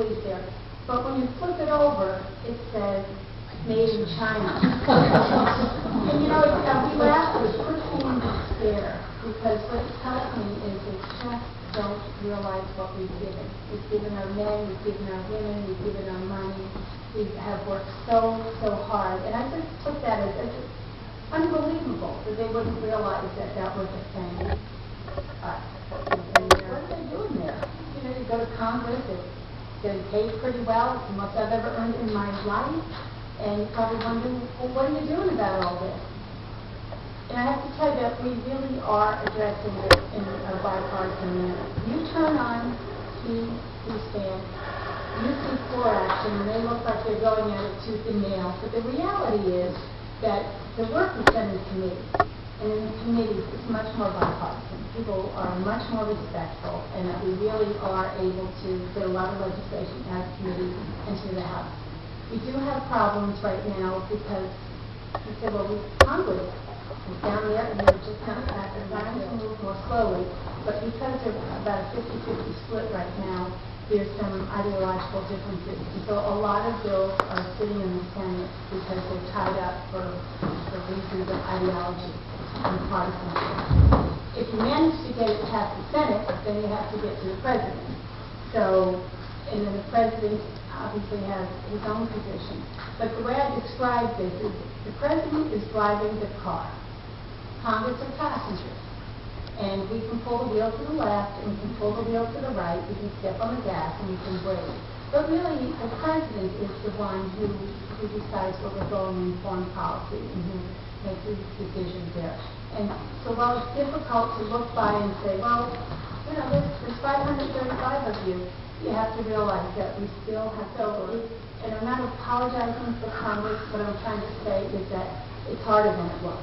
employees there. But when you flip it over, it says made in China. And you know, we laugh, but it puts me in despair, because what it tells me is that chefs don't realize what we've given. We've given our men, we've given our women, we've given our money. We have worked so hard. And I just took that as unbelievable that they wouldn't realize that that was a thing. And what are they doing there? You know, you go to Congress, it's getting paid pretty well. It's the most I've ever earned in my life. And you're probably wondering, well, what are you doing about all this? And I have to tell you that we really are addressing it in a bipartisan manner. You turn on C-SPAN, you see floor action, and they look like they're going at it tooth and nail. But the reality is that the work is done in committee. And in the committees, it's much more bipartisan. People are much more respectful, and that we really are able to get a lot of legislation out of committee and to the House. We do have problems right now because we said, well, Congress is down there and they're just kind of trying to move more slowly. But because there's about a 50-50 split right now, there's some ideological differences. And so a lot of bills are sitting in the Senate because they're tied up for reasons of ideology and partisanship. If you manage to get it past the Senate, then you have to get to the President. So, and then the President obviously has his own position. But the way I describe this is the President is driving the car. Congress are passengers. And we can pull the wheel to the left and we can pull the wheel to the right. We can step on the gas and we can brake. But really, the President is the one who decides where we're going in foreign policy and who makes these decisions there. And so while it's difficult to look by and say, well, you know, there's 535 of you, you have to realize that we still have to, and I'm not apologizing for Congress. What I'm trying to say is that it's harder than it looks.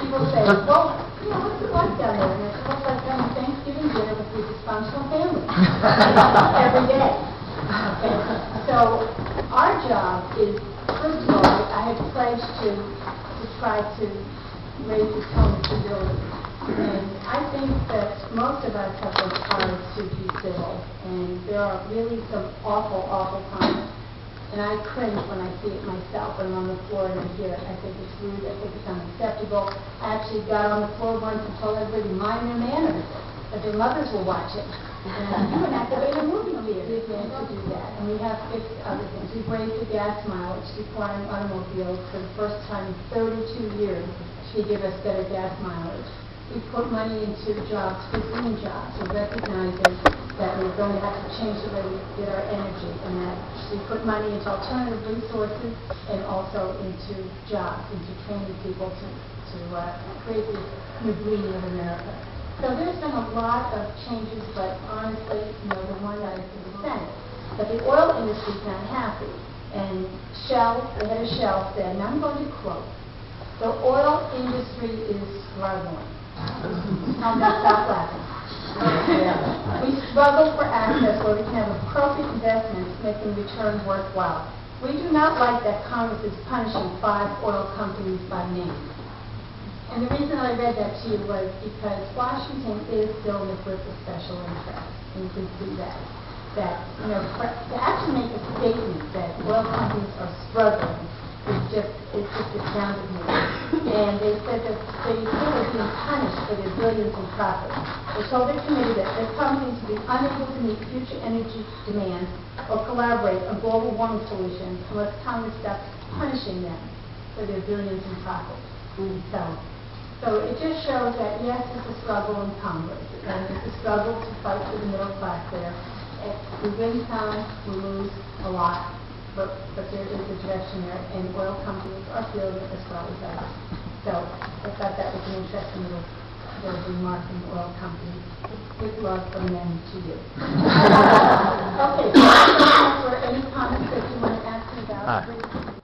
People say, well, you know, what's it like down there? And it's almost like having Thanksgiving dinner with your dysfunctional family every day. Okay. So our job is, first of all, I have pledged to try to raise the tone of civility. And I think that most of us have worked hard to be civil, and there are really some awful times. And I cringe when I see it myself when I'm on the floor and I hear it. I think it's rude, I think it's unacceptable. I actually got on the floor once and told everybody to mind their manners, that their mothers were watching. And you can activate a movie theater to do that. And we have fixed other things. We've raised the gas mileage requiring automobiles for the first time in 32 years to give us better gas mileage. We put money into jobs, green jobs. We're recognizing that we're going to have to change the way we get our energy, and that we put money into alternative resources and also into jobs, into training people to create this new green of America. So there's been a lot of changes, but honestly, you know, the one that is in the Senate. But the oil industry is not happy. And Shell, the head of Shell said, and I'm going to quote, the oil industry is struggling. I'm going to stop laughing. We struggle for access where we can have appropriate investments making returns worthwhile. We do not like that Congress is punishing 5 oil companies by name. And the reason I read that to you was because Washington is still in the grip of special interests. And you can see that. That, you know, to actually make a statement that oil companies are struggling is just astounded me. And they said that they are being punished for their billions in profits. They told the committee that their companies would be unable to meet future energy demands or collaborate on global warming solutions unless Congress stops punishing them for their billions in profits. So it just shows that, yes, it's a struggle in Congress, and it's a struggle to fight for the middle class there. We win some, we lose a lot, but there is a direction there, and oil companies are feeling it as well as others. So I thought that was an interesting little remark from the oil companies. Good love from them to you. Okay, so for any comments that you want to ask me about.